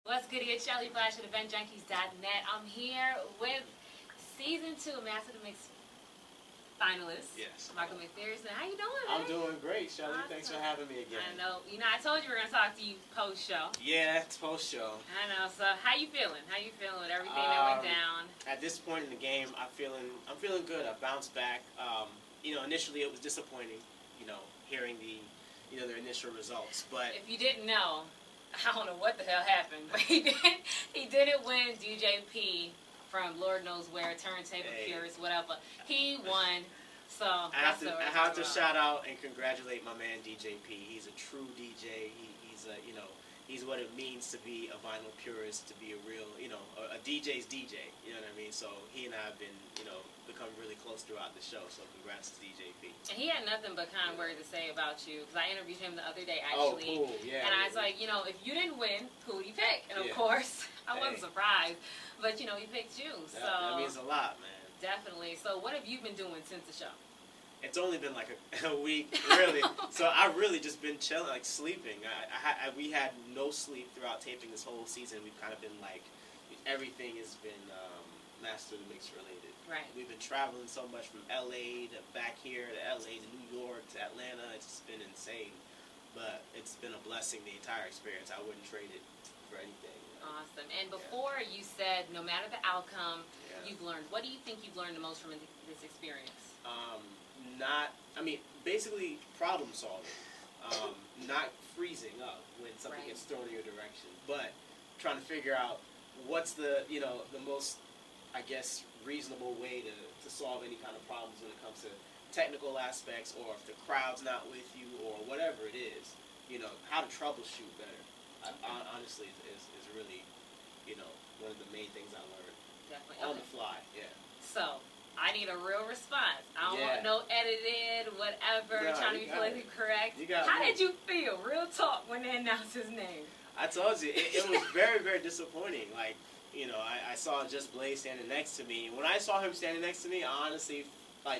What's good? It's Shelly Flash at EventJunkies.net. I'm here with Season 2 Master of the Mix finalist. Yes. Michael McPherson. How you doing, I'm man? doing great, Shelly. Awesome. Thanks for having me again. I know. I told you we were going to talk to you post-show. Yeah, it's post-show. I know. So, how you feeling? How you feeling with everything that went down? At this point in the game, I'm feeling good. I bounced back. Initially it was disappointing, hearing their initial results. But if you didn't know, I don't know what the hell happened, but he didn't win DJP from Lord knows where, turntable purist, whatever. He won. So I have to shout out and congratulate my man DJP. He's a true DJ. He's what it means to be a vinyl purist, to be a real, a DJ's DJ. You know what I mean? So he and I have been, become really close throughout the show. So congrats to DJP. And he had nothing but kind words to say about you, because I interviewed him the other day, actually. Oh, cool. Yeah. And I was like, if you didn't win, who would you pick? And of course, I wasn't surprised. But, he picked you. That means a lot, man. Definitely. So what have you been doing since the show? It's only been like a week, really. So I've really just been chilling, like sleeping. We had no sleep throughout taping this whole season. We've kind of been like, everything has been Master of the Mix related. Right. We've been traveling so much from LA to back here to LA to New York to Atlanta. It's just been insane. But it's been a blessing, the entire experience. I wouldn't trade it for anything. Awesome. And before you said, no matter the outcome, you've learned. What do you think you've learned the most from this experience? Basically problem solving. Not freezing up when something gets thrown in your direction, but trying to figure out what's the most, I guess, reasonable way to solve any kind of problems when it comes to technical aspects, or if the crowd's not with you, or whatever it is, how to troubleshoot better. Honestly, is really, one of the main things I learned. Definitely. On the fly, yeah. So, I need a real response. I don't want no edited, whatever, trying to be politically correct. How did you feel, real talk, when they announced his name? I told you, it was very, very disappointing. Like, I saw Just Blaze standing next to me. When I saw him standing next to me, I honestly,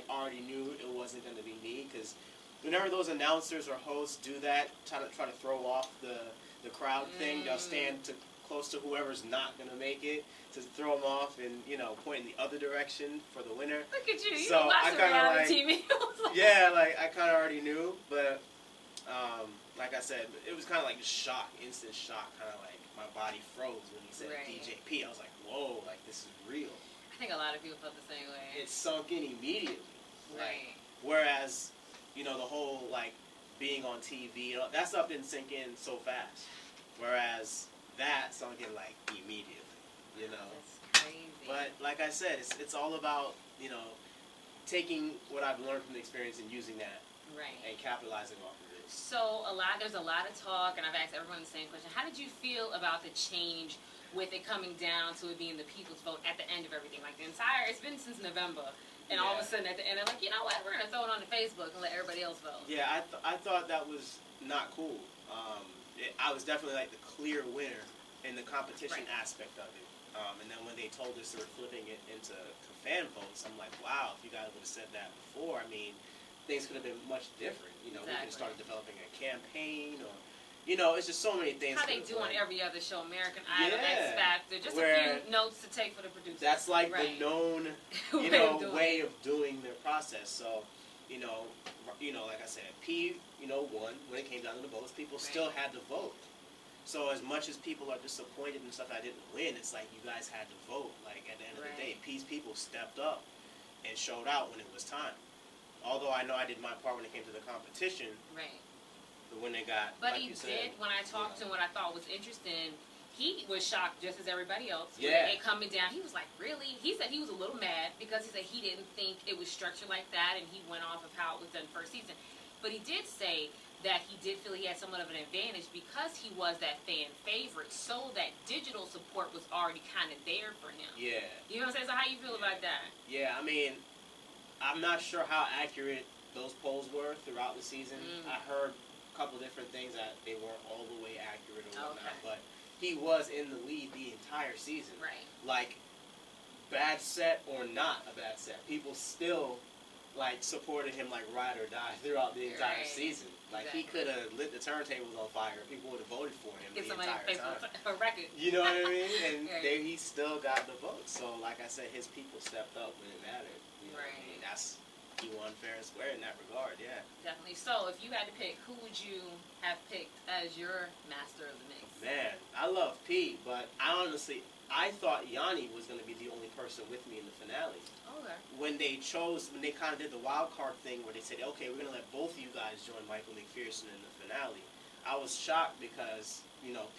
already knew it wasn't going to be me, because whenever those announcers or hosts do that, try to throw off the crowd thing, they'll stand close to whoever's not going to make it to throw them off and, point in the other direction for the winner. Look at you. So I kind of TV. I kind of already knew, but like I said, it was kind of like shock, instant shock, kind of like my body froze when he said DJP. I was like, whoa, like this is real. I think a lot of people felt the same way. It sunk in immediately. Right. Whereas, the whole being on TV, that stuff didn't sink in so fast. Whereas that sunk in immediately. That's crazy. But like I said, it's all about taking what I've learned from the experience and using that, and capitalizing off of it. So there's a lot of talk, and I've asked everyone the same question. How did you feel about the change with it coming down to it being the people's vote at the end of everything? It's been since November, and all of a sudden at the end, they're like, you know what, we're gonna throw it on the Facebook and let everybody else vote. Yeah, I thought that was not cool. I was definitely the clear winner in the competition aspect of it. And then when they told us they were flipping it into fan votes, I'm like, wow, if you guys would have said that before, things could have been much different. We could have started developing a campaign, or, it's just so many things. How they do on every other show, American Idol, X Factor, just a few notes to take for the producers. That's the known, way of doing their process. So, like I said, P, won when it came down to the votes. People still had to vote. So as much as people are disappointed and stuff that I didn't win, it's like you guys had to vote. At the end of the day, P's people stepped up and showed out when it was time. Although I know I did my part when it came to the competition. Right. But when they got, but he did. When I talked to him, what I thought was interesting, he was shocked just as everybody else. Yeah. When it coming down, he was like, really? He said he was a little mad because he said he didn't think it was structured like that, and he went off of how it was done first season. But he did say that he did feel he had somewhat of an advantage because he was that fan favorite, so that digital support was already kind of there for him. Yeah. You know what I'm saying? So how you feel about that? Yeah, I'm not sure how accurate those polls were throughout the season. I heard a couple different things that they weren't all the way accurate or whatnot, but he was in the lead the entire season. Right. Bad set or not a bad set, people still like supported him like ride or die throughout the entire season. Like he could have lit the turntables on fire. People would have voted for him the entire time. A record. You know what I mean? And he still got the vote. So like I said, his people stepped up when it mattered. You know what I mean? He won fair and square in that regard. Yeah. Definitely. So if you had to pick, who would you have picked as your master of the mix? Man, I love P, but I thought Yanni was going to be the only person with me in the finale. Okay. When they kind of did the wild card thing where they said, okay, we're going to let both of you guys join Michael McPherson in the finale, I was shocked because,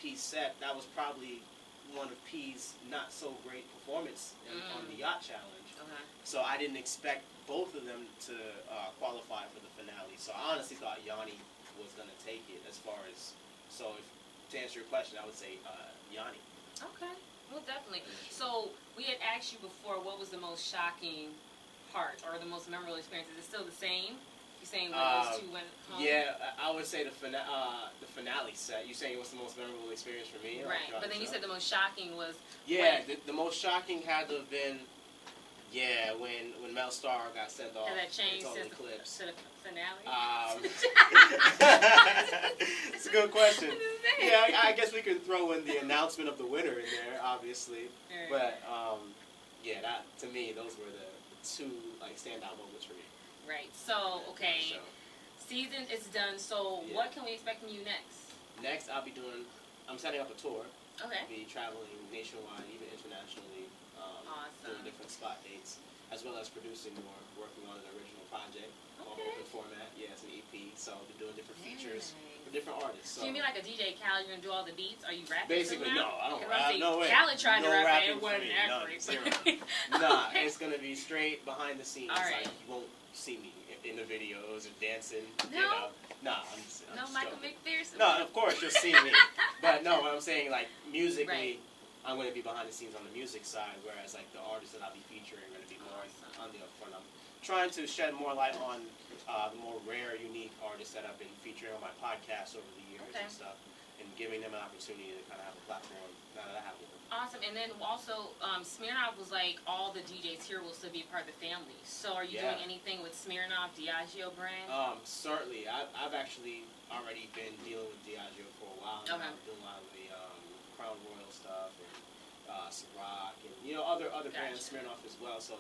P said that was probably one of P's not so great performance on the Yacht Challenge. Okay. So I didn't expect both of them to qualify for the finale. So I honestly thought Yanni was going to take it to answer your question, I would say Yanni. Okay. Well, definitely. So we had asked you before, what was the most shocking part or the most memorable experience? Is it still the same? You saying when those two went home? Yeah, I would say the finale set. You saying what's the most memorable experience for me? Right. But then you said the most shocking was. Yeah, the most shocking had to have been. Yeah, when Mel Starr got sent off. And that changed to the finale? It's a good question. Yeah, I guess we could throw in the announcement of the winner in there, obviously. Right. But, yeah, that to me, those were the two standout moments for me. Right. So, okay. Season is done, so what can we expect from you next? Next, I'm setting up a tour. Okay. I'll be traveling nationwide, even internationally. Doing different spot dates, as well as producing more, working on an original project on open format. Yeah, it's an EP, so I'll be doing different features for different artists. So you mean like a DJ Khaled, you're going to do all the beats? Are you rapping? Basically, no, I don't rap. No way. Khaled tried to rap, it wasn't accurate. Zero. Nah, it's going to be straight behind the scenes. All right. Like, you won't see me in the videos or dancing. No? Nah, I'm just Michael joking. McPherson? No, of course you'll see me. But no, what I'm saying, like, musically, I'm going to be behind the scenes on the music side, whereas like the artists that I'll be featuring are going to be more on the upfront. I'm trying to shed more light on the more rare, unique artists that I've been featuring on my podcast over the years and stuff, and giving them an opportunity to kind of have a platform now that I have with them. Awesome. And then also, Smirnoff was like all the DJs here will still be a part of the family. So are you doing anything with Smirnoff, Diageo brand? Certainly. I've actually already been dealing with Diageo for a while. Okay. I'm doing a lot of the Crown Royal stuff and Ciroc and other brands, Smirnoff as well. So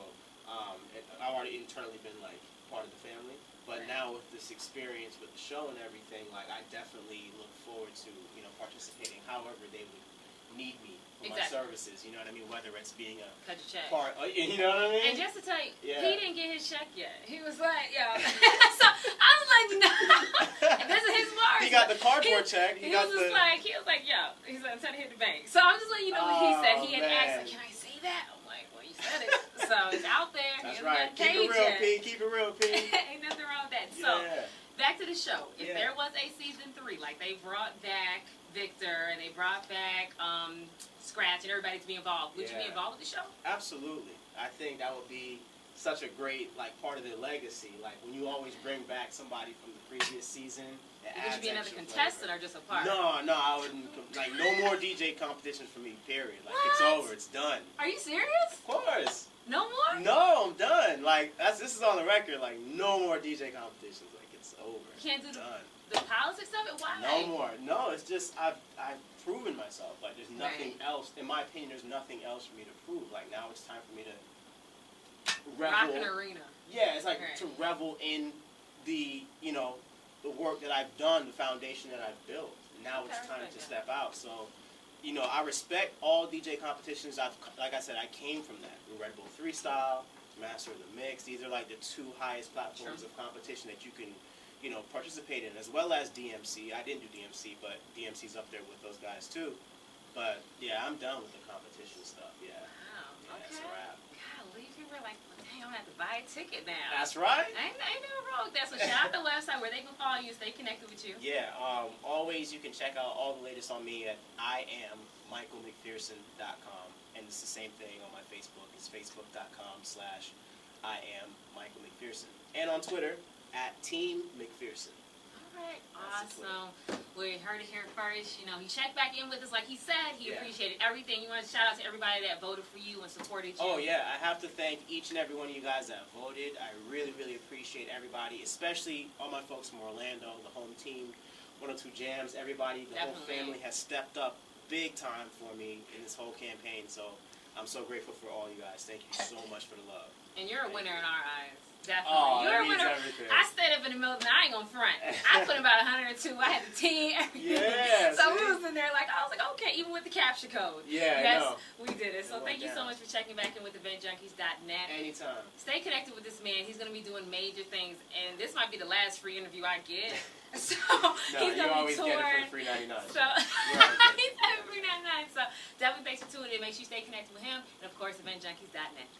I've already internally been like part of the family. But now with this experience with the show and everything, like I definitely look forward to participating however they would need me for my services. You know what I mean? Whether it's being a cut your check. part, you know what I mean? And just to tell you, he didn't get his check yet. He was like, so I was like, no. And this is his words. He got the cardboard check. He was like, he's like, I'm trying to hit the bank. So I'm just letting you know what he said. He had asked, can I say that? I'm like, well, you said it. So it's out there. That's right. Keep it real, P. Keep it real, P. Ain't nothing wrong with that. So back to the show. If there was a season 3, like they brought back Victor and they brought back Scratch and everybody to be involved, would you be involved with the show? Absolutely. I think that would be such a great part of their legacy. Like when you always bring back somebody from the previous season. Would you be another contestant or just a part? No, I wouldn't. Like no more DJ competitions for me. Period. Like it's over. It's done. Are you serious? Of course. No more? No, I'm done. Like this is on the record. Like no more DJ competitions. Like it's over. You can't do the politics of it? Why? No more. No, it's just I've proven myself. Like there's nothing else. In my opinion, there's nothing else for me to prove. Like now it's time for me to revel. Rock an arena. Yeah, it's like to revel in the the work that I've done, the foundation that I've built. Now it's time to step out. So, I respect all DJ competitions. Like I said, I came from that. Red Bull Freestyle, Master of the Mix. These are like the 2 highest platforms of competition that you can, participate in, as well as DMC. I didn't do DMC, but DMC's up there with those guys too. But yeah, I'm done with the competition stuff. Yeah. Wow. That's a wrap. Golly, people were like, dang, I'm gonna have to buy a ticket now. That's right. Ain't never wrong with that. So shout out the website where they can follow you, stay connected with you. Yeah. Always you can check out all the latest on me at IamMichaelMcPherson.com, and it's the same thing on my Facebook. It's facebook.com/IamMichaelMcPherson, and on Twitter at Team McPherson. All right, awesome. We heard it here first. You know, he checked back in with us like he said. He appreciated everything. You want to shout out to everybody that voted for you and supported you? Oh, yeah. I have to thank each and every one of you guys that voted. I really, really appreciate everybody, especially all my folks from Orlando, the home team, 102 Jams, everybody, the whole family has stepped up big time for me in this whole campaign. So I'm so grateful for all you guys. Thank you so much for the love. And you're a winner in our eyes. Definitely. Oh, You're a winner. everything. I stayed up in the middle of the night. I ain't gonna front. I put in about 102. I had the team, everything. Yeah, so we was in there like, I was like, okay, even with the capture code. Yeah, yes, I know. we did it. So thank you so much for checking back in with eventjunkies.net. Anytime. Stay connected with this man. He's gonna be doing major things, and this might be the last free interview I get. So he's gonna be touring. Get it for free 99. So he's having free 99. So definitely thanks for tuning in. Make sure you stay connected with him, and of course, eventjunkies.net.